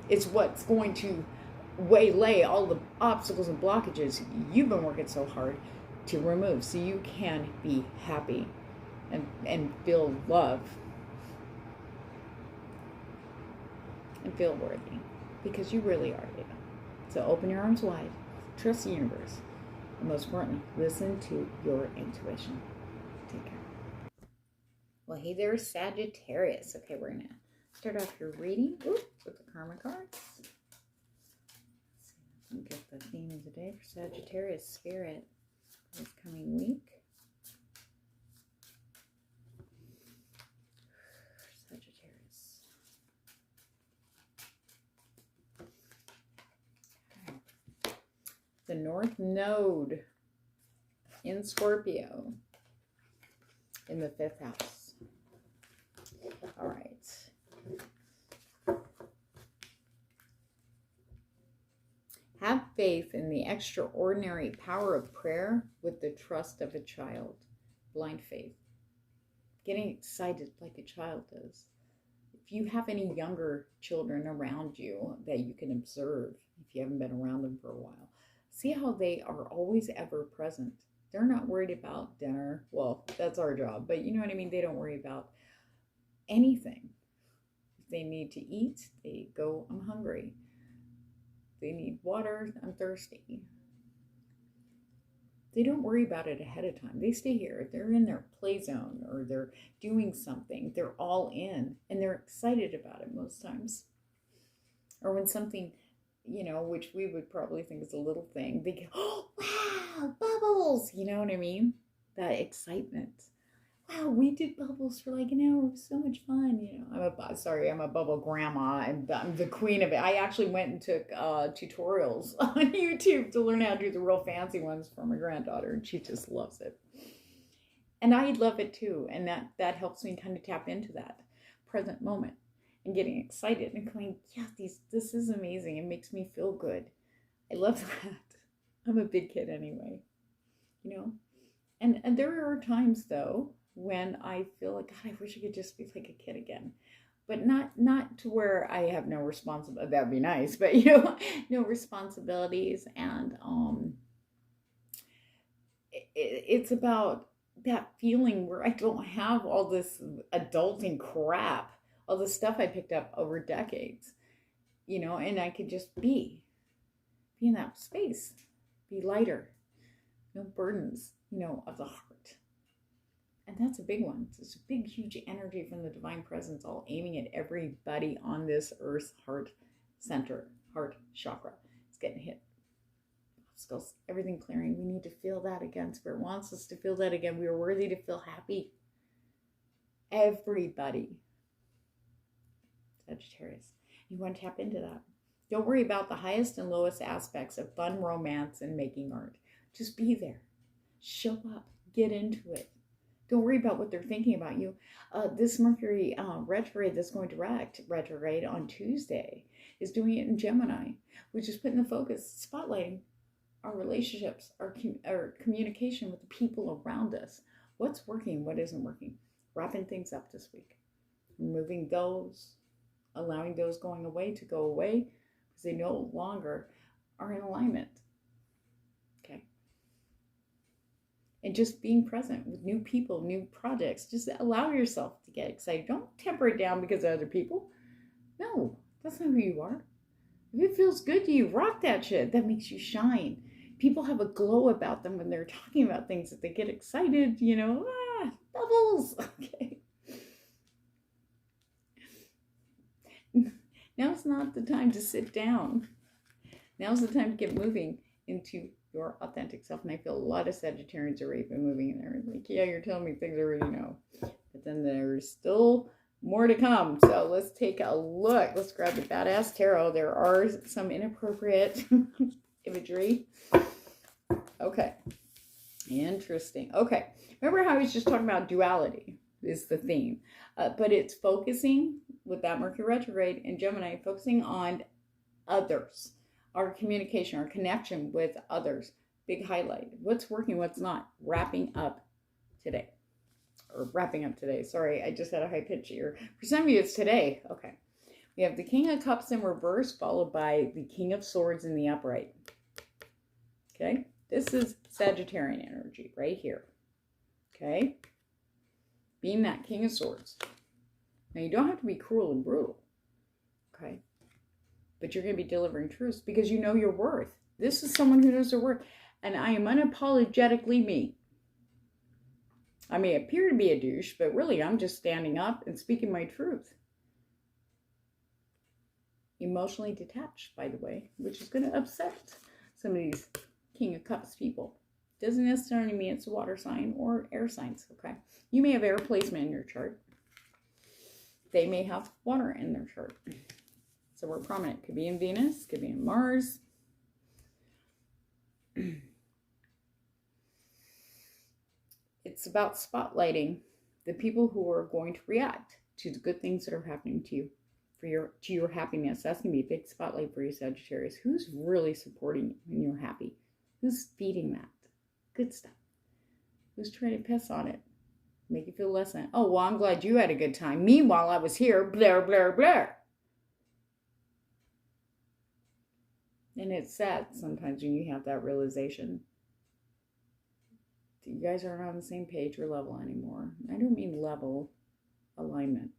is what's going to waylay all the obstacles and blockages you've been working so hard to remove, so you can be happy and feel love and feel worthy, because you really are, Leo. So open your arms wide, trust the universe, and most importantly, listen to your intuition. Take care. Well, hey there, Sagittarius. Okay, we're going to start off your reading with the karma cards. Let's get the theme of the day for Sagittarius spirit for this coming week. Sagittarius. Okay. The North Node in Scorpio in the 5th house. All right. Have faith in the extraordinary power of prayer with the trust of a child. Blind faith. Getting excited like a child does. If you have any younger children around you that you can observe, if you haven't been around them for a while, see how they are always ever present. They're not worried about dinner. Well, that's our job, but you know what I mean? They don't worry about anything. If they need to eat, they go, I'm hungry. They need water, I'm thirsty. They don't worry about it ahead of time. They stay here. They're in their play zone or they're doing something. They're all in and they're excited about it most times. Or when something, you know, which we would probably think is a little thing, they go, oh, wow, bubbles. You know what I mean? That excitement. Wow, we did bubbles for like an hour. It was so much fun. You know, I'm a bubble grandma. I'm the queen of it. I actually went and took tutorials on YouTube to learn how to do the real fancy ones for my granddaughter, and she just loves it. And I love it too, and that helps me kind of tap into that present moment and getting excited and going, yeah, this is amazing. It makes me feel good. I love that. I'm a big kid anyway, you know. And there are times though when I feel like, God, I wish I could just be like a kid again. But not to where I have no responsibility. That'd be nice, but you know, no responsibilities. And it's about that feeling where I don't have all this adulting crap, all the stuff I picked up over decades, you know, and I could just be in that space, be lighter, no burdens, you know, of the heart. And that's a big one. It's a big, huge energy from the divine presence, all aiming at everybody on this earth's heart center, heart chakra. It's getting hit. Obstacles, everything clearing. We need to feel that again. Spirit wants us to feel that again. We are worthy to feel happy. Everybody. Sagittarius. You want to tap into that. Don't worry about the highest and lowest aspects of fun, romance, and making art. Just be there. Show up. Get into it. Don't worry about what they're thinking about you. This Mercury retrograde that's going direct retrograde on Tuesday is doing it in Gemini, which is putting the focus, spotlighting our relationships, our communication with the people around us. What's working, what isn't working. Wrapping things up this week. Removing those, allowing those going away to go away because they no longer are in alignment. Okay. And just being present with new people, new projects. Just allow yourself to get excited. Don't temper it down because of other people. No, that's not who you are. If it feels good to you, rock that shit. That makes you shine. People have a glow about them when they're talking about things that they get excited, you know, bubbles. Okay. Now's not the time to sit down. Now's the time to get moving into your authentic self. And I feel a lot of Sagittarians are even moving in there. Like, yeah, you're telling me things I already know. But then there's still more to come. So let's take a look. Let's grab the Badass Tarot. There are some inappropriate imagery. Okay. Interesting. Okay. Remember how I was just talking about duality is the theme. But it's focusing with that Mercury retrograde in Gemini, focusing on others. Our communication, our connection with others. Big highlight. What's working, what's not. Wrapping up today. Sorry, I just had a high pitch here. For some of you, it's today. Okay. We have the King of Cups in reverse, followed by the King of Swords in the upright. Okay. This is Sagittarian energy right here. Okay. Being that King of Swords. Now, you don't have to be cruel and brutal. Okay. But you're going to be delivering truths because you know your worth. This is someone who knows their worth. And I am unapologetically me. I may appear to be a douche, but really I'm just standing up and speaking my truth. Emotionally detached, by the way, which is going to upset some of these King of Cups people. Doesn't necessarily mean it's a water sign or air signs, okay? You may have air placement in your chart. They may have water in their chart. So we're prominent. Could be in Venus, could be in Mars. It's about spotlighting the people who are going to react to the good things that are happening to you, to your happiness. That's going to be a big spotlight for you, Sagittarius. Who's really supporting you when you're happy? Who's feeding that good stuff? Who's trying to piss on it? Make you feel less than, oh, well, I'm glad you had a good time. Meanwhile, I was here, blah, blah, blah. And it's sad sometimes when you have that realization. You guys aren't on the same page or level anymore. I don't mean level, alignment.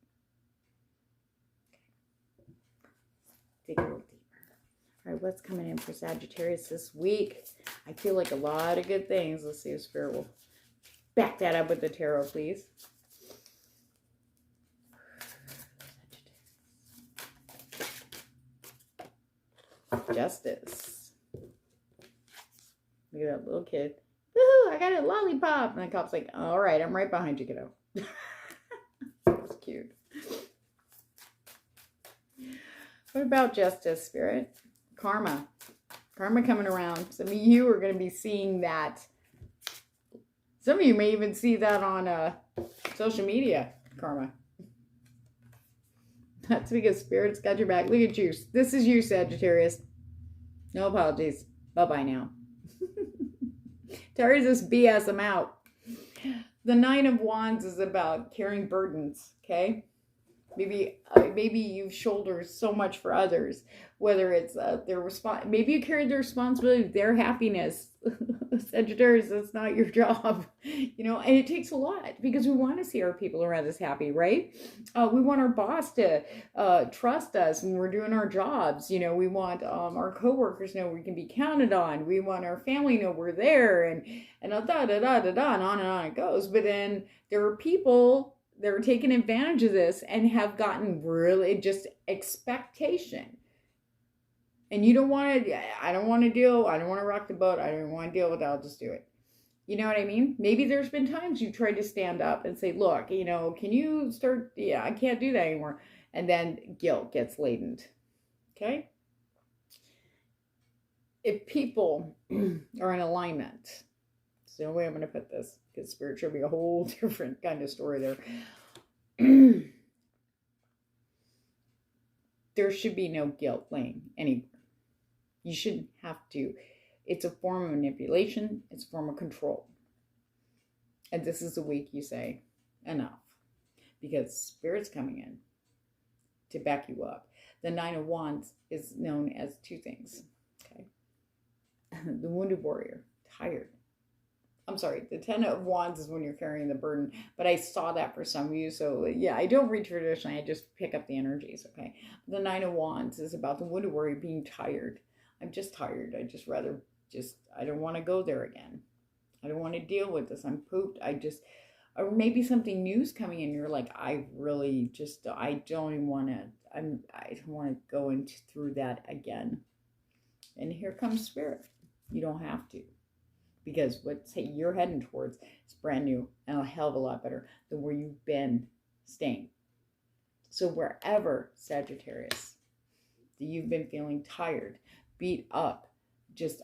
Dig a little deeper. All right, what's coming in for Sagittarius this week? I feel like a lot of good things. Let's see if Spirit will back that up with the tarot, please. Justice. Look at that little kid. Woohoo, I got a lollipop. And the cop's like, all right, I'm right behind you, kiddo. That's cute. What about justice, Spirit? Karma. Karma coming around. Some of you are going to be seeing that. Some of you may even see that on social media. Karma. That's because Spirit's got your back. Look at you. This is you, Sagittarius. No apologies. Bye-bye now. Tired of this BS, I'm out. The Nine of Wands is about carrying burdens, okay? Maybe you've shouldered so much for others, whether it's maybe you carry their responsibility, their happiness. Sagittarius, that's not your job, and it takes a lot because we want to see our people around us happy, right? We want our boss to trust us when we're doing our jobs. We want our coworkers to know we can be counted on. We want our family to know we're there, and da da da da da, and on it goes. But then there are people that are taking advantage of this and have gotten really just expectation. And you don't want to, I don't want to rock the boat. I don't want to deal with it. I'll just do it. You know what I mean? Maybe there's been times you tried to stand up and say, look, can you start? Yeah, I can't do that anymore. And then guilt gets laden. Okay? If people are in alignment, it's the only way I'm going to put this, because Spirit showed me a whole different kind of story there. There should be no guilt laying anywhere. You shouldn't have to. It's a form of manipulation. It's a form of control. And this is the week you say, enough. Because Spirit's coming in to back you up. The Nine of Wands is known as two things. Okay. The Wounded Warrior, tired. I'm sorry, the Ten of Wands is when you're carrying the burden, but I saw that for some of you, so yeah, I don't read traditionally, I just pick up the energies, okay? The Nine of Wands is about the Wounded Warrior being tired. I'm just tired. I don't want to go there again. I don't want to deal with this. I'm pooped. Or maybe something new's coming in, you're like, I don't even want to, I don't want to go through that again. And here comes Spirit. You don't have to. Because what you're heading towards is brand new and a hell of a lot better than where you've been staying. So wherever, Sagittarius, that you've been feeling tired, beat up,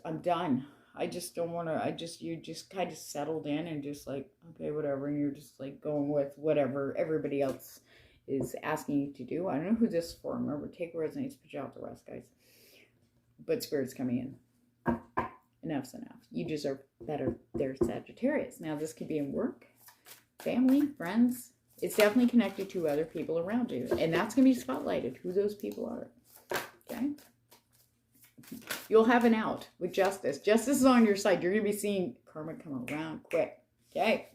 I'm done. I just don't want to, you just kind of settled in and just like, okay, whatever. And you're just like going with whatever everybody else is asking you to do. I don't know who this is for. Remember, take what resonates, put you out the rest, guys. But Spirit's coming in. Enough's enough. You deserve better there, Sagittarius. Now, this could be in work, family, friends. It's definitely connected to other people around you. And that's going to be spotlighted, who those people are. Okay? You'll have an out with justice. Justice is on your side. You're going to be seeing karma come around quick. Okay?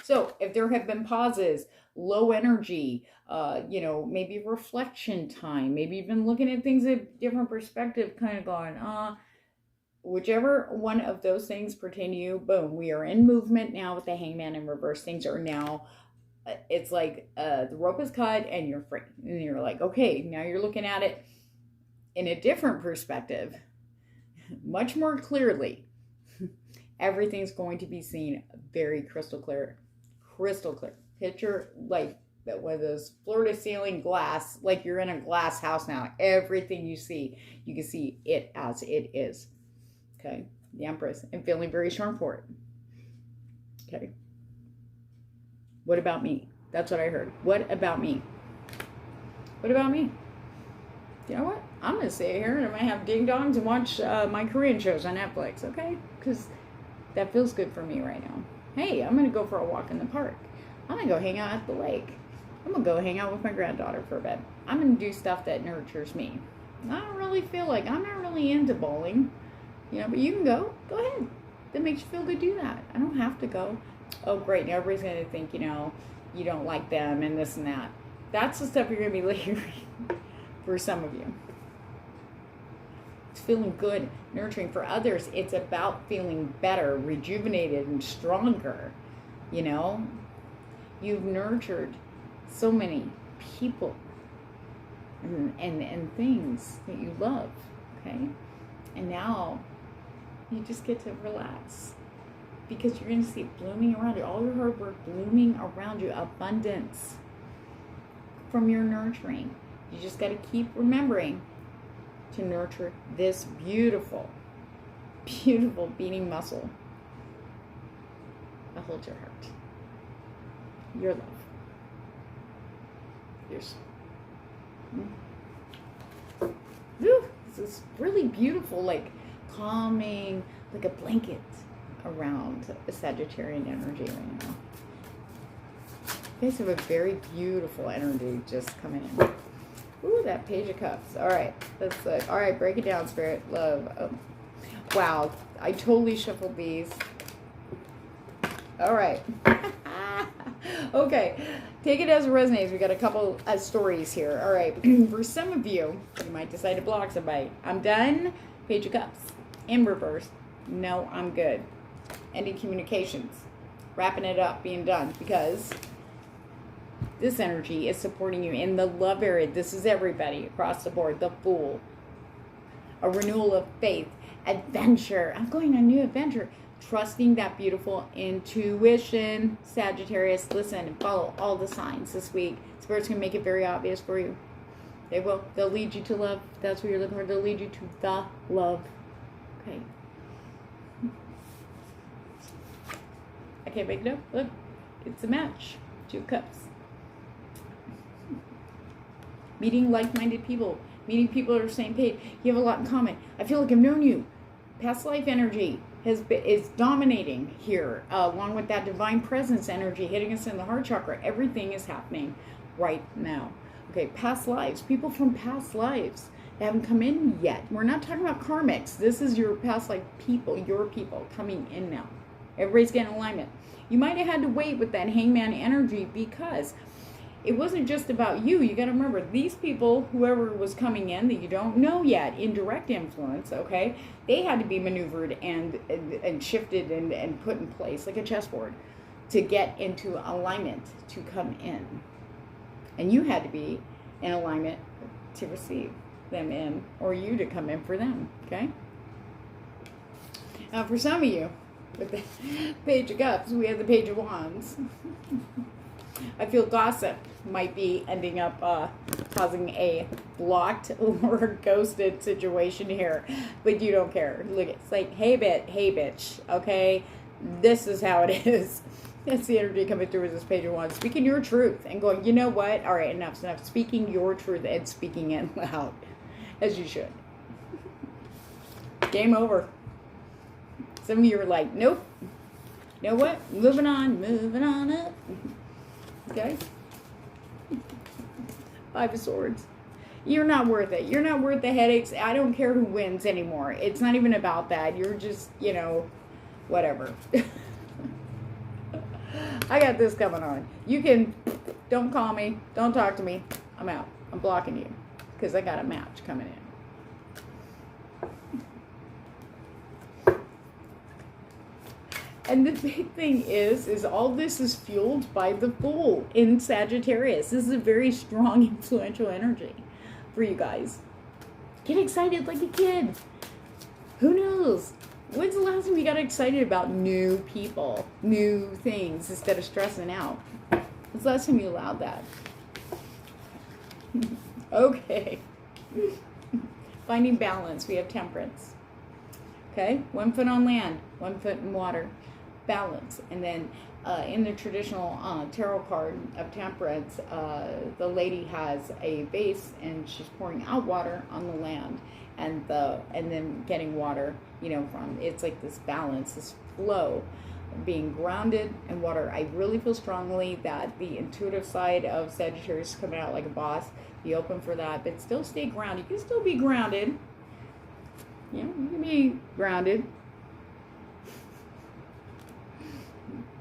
So, if there have been pauses, low energy, maybe reflection time, maybe you've been looking at things at a different perspective, kind of going, whichever one of those things pertain to you, boom, we are in movement now with the Hangman in reverse. Things are now, it's like the rope is cut and you're free. And you're like, okay, now you're looking at it in a different perspective, much more clearly. Everything's going to be seen very crystal clear. Crystal clear. Picture like that with this floor to ceiling glass, like you're in a glass house now. Everything you see, you can see it as it is. Okay, the Empress, and feeling very strong for it. Okay. What about me? That's what I heard. What about me? What about me? You know what? I'm going to stay here and I might have ding dongs and watch my Korean shows on Netflix, okay? Because that feels good for me right now. Hey, I'm going to go for a walk in the park. I'm going to go hang out at the lake. I'm going to go hang out with my granddaughter for a bit. I'm going to do stuff that nurtures me. I don't really feel like, I'm not really into bowling. You know, but you can go. Go ahead. That makes you feel good, do that. I don't have to go. Oh, great. Now everybody's going to think, you know, you don't like them and this and that. That's the stuff you're going to be layering for some of you. It's feeling good, nurturing. For others, it's about feeling better, rejuvenated, and stronger. You know, you've nurtured so many people and things that you love, okay? And now you just get to relax because you're going to see it blooming around you. All your hard work blooming around you. Abundance from your nurturing. You just got to keep remembering to nurture this beautiful, beautiful beating muscle that holds your heart. Your love. Yours. Woo! This is really beautiful, like calming, like a blanket around a Sagittarian energy right now. You guys have a very beautiful energy just coming in. Ooh, that Page of Cups. All right, that's like, all right, break it down, Spirit. Love. Oh. Wow, I totally shuffled these. All right. Okay, take it as it resonates. We got a couple of stories here. All right, for some of you, you might decide to block somebody. I'm done. Page of Cups. In reverse. No, I'm good. Ending communications. Wrapping it up, being done. Because this energy is supporting you in the love area. This is everybody across the board. The Fool. A renewal of faith. Adventure. I'm going on a new adventure. Trusting that beautiful intuition. Sagittarius, listen and follow all the signs this week. Spirit's going to make it very obvious for you. They will. They'll lead you to love. That's what you're looking for. They'll lead you to the love. Okay. I can't make it up. Look. It's a match. 2 cups. Meeting like-minded people. Meeting people that are the same page. You have a lot in common. I feel like I've known you. Past life energy is dominating here, along with that divine presence energy hitting us in the heart chakra. Everything is happening right now. Okay, past lives. People from past lives. They haven't come in yet. We're not talking about karmics. This is your past life people, your people coming in now. Everybody's getting alignment. You might have had to wait with that Hangman energy because it wasn't just about you. You got to remember, these people, whoever was coming in that you don't know yet, indirect influence, okay, they had to be maneuvered and shifted and put in place like a chessboard to get into alignment to come in. And you had to be in alignment to receive them in, or you to come in for them, okay? Now, for some of you, with the Page of Cups, we have the Page of Wands. I feel gossip might be ending up causing a blocked or ghosted situation here, but you don't care. Look, it's like, hey bitch, okay? This is how it is. That's the energy coming through with this Page of Wands. Speaking your truth and going, you know what? All right, enough's enough. Speaking your truth and speaking it loud, as you should. Game over. Some of you are like, nope. You know what? Moving on up. Okay? 5 of Swords. You're not worth it. You're not worth the headaches. I don't care who wins anymore. It's not even about that. You're just, you know, whatever. I got this coming on. You can, don't call me. Don't talk to me. I'm out. I'm blocking you. Because I got a match coming in. And the big thing is all this is fueled by the Fool in Sagittarius. This is a very strong, influential energy for you guys. Get excited like a kid. Who knows? When's the last time you got excited about new people, new things, instead of stressing out? When's the last time you allowed that? Okay. Finding balance. We have Temperance. Okay? 1 foot on land, 1 foot in water. Balance. And then in the traditional tarot card of Temperance, the lady has a vase and she's pouring out water on the land, and then getting water, you know, from, it's like this balance, this flow of being grounded in water. I really feel strongly that the intuitive side of Sagittarius is coming out like a boss. Be open for that, but still stay grounded. You can still be grounded. You know, you can be grounded.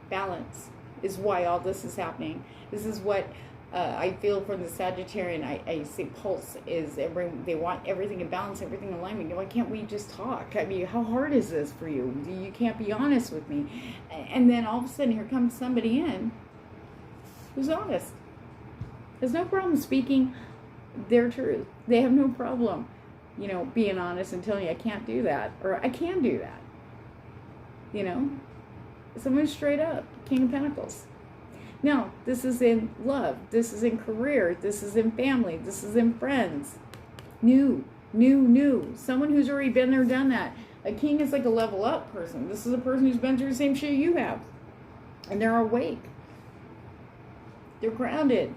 Balance is why all this is happening. This is what I feel from the Sagittarian. I see pulse is they want everything in balance, everything in alignment. Why can't we just talk? I mean, how hard is this for you? You can't be honest with me. And then all of a sudden here comes somebody in who's honest. There's no problem speaking their truth. They have no problem, you know, being honest and telling you I can't do that, or I can do that. You know? Someone straight up, King of Pentacles. Now, this is in love. This is in career. This is in family. This is in friends. New. Someone who's already been there, done that. A king is like a level up person. This is a person who's been through the same shit you have. And they're awake. They're grounded.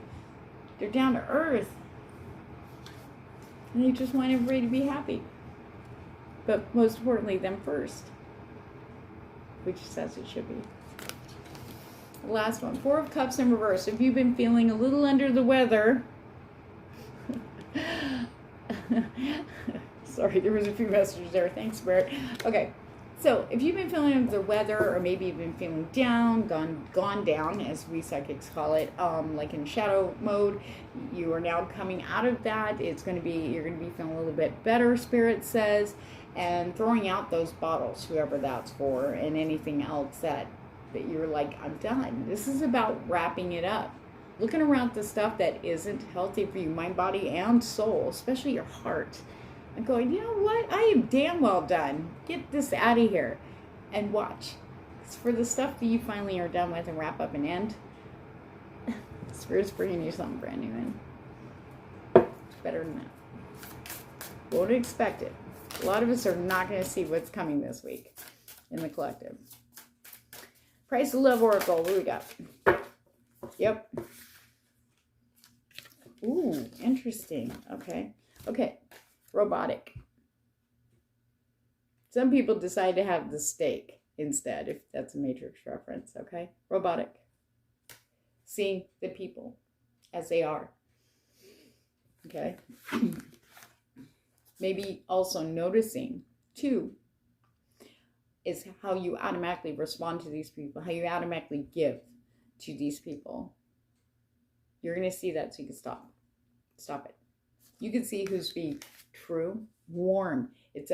They're down to earth. And they just want everybody to be happy. But most importantly, them first. Which says it should be. Last one, 4 of Cups in reverse. If you've been feeling a little under the weather, sorry, there was a few messages there. Thanks, Spirit. Okay, so if you've been feeling under the weather, or maybe you've been feeling down, gone down, as we psychics call it, like in shadow mode, you are now coming out of that. You're going to be feeling a little bit better, Spirit says. And throwing out those bottles, whoever that's for, and anything else that you're like, I'm done. This is about wrapping it up. Looking around the stuff that isn't healthy for you, mind, body, and soul, especially your heart. And going, you know what? I am damn well done. Get this out of here. And watch. It's for the stuff that you finally are done with and wrap up and end. Spirit's bringing you something brand new in. It's better than that. Won't expect it. A lot of us are not going to see what's coming this week in the collective. Price of Love Oracle. What do we got? Yep. Ooh, interesting. Okay. Okay. Robotic. Some people decide to have the steak instead, if that's a Matrix reference. Okay. Robotic. Seeing the people as they are. Okay. Maybe also noticing, too, is how you automatically respond to these people, how you automatically give to these people. You're going to see that, so you can stop. Stop it. You can see who's being true, warm. It's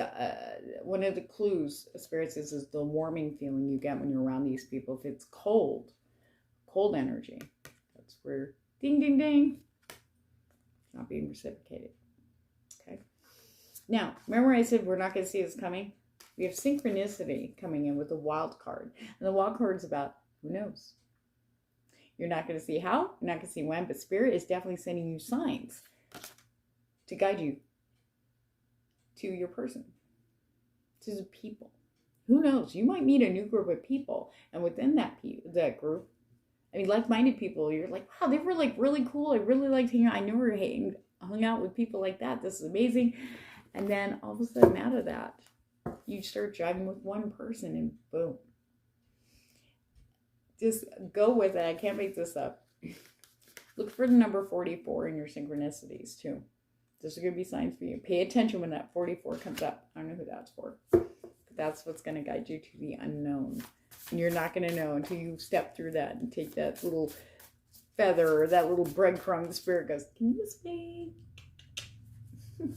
one of the clues, Spirit says, is the warming feeling you get when you're around these people. If it's cold energy, that's where, ding, ding, ding, not being reciprocated. Okay. Now, remember I said we're not going to see this coming? We have synchronicity coming in with the wild card. And the wild card's about who knows. You're not going to see how, you're not going to see when, but Spirit is definitely sending you signs to guide you to your person, to the people. Who knows? You might meet a new group of people, and within that group, I mean, like-minded people, you're like, wow, they were like really cool. I really liked hanging out. I never hung out with people like that. This is amazing. And then all of a sudden out of that, you start driving with one person and boom. Just go with it. I can't make this up. Look for the number 44 in your synchronicities too. Those are going to be signs for you. Pay attention when that 44 comes up. I don't know who that's for. But that's what's going to guide you to the unknown. And you're not going to know until you step through that and take that little feather or that little breadcrumb. The Spirit goes, can you miss me? It's going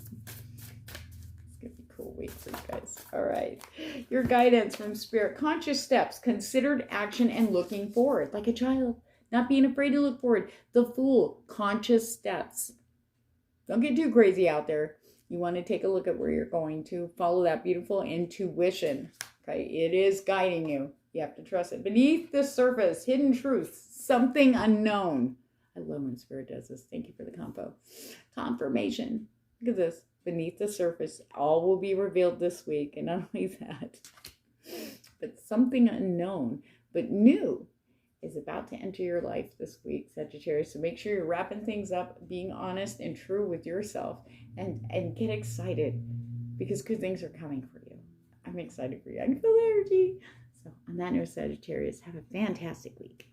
to be a cool week for you guys. All right. Your guidance from Spirit. Conscious steps, considered action, and looking forward. Like a child. Not being afraid to look forward. The Fool. Conscious steps. Don't get too crazy out there. You want to take a look at where you're going to. Follow that beautiful intuition. Okay. It is guiding you. You have to trust it. Beneath the surface. Hidden truths. Something unknown. I love when Spirit does this. Thank you for the combo. Confirmation. Look at this. Beneath the surface, all will be revealed this week. And not only that, but something unknown, but new is about to enter your life this week, Sagittarius. So make sure you're wrapping things up, being honest and true with yourself, and get excited because good things are coming for you. I'm excited for you. I can feel the energy. So on that note, Sagittarius, have a fantastic week.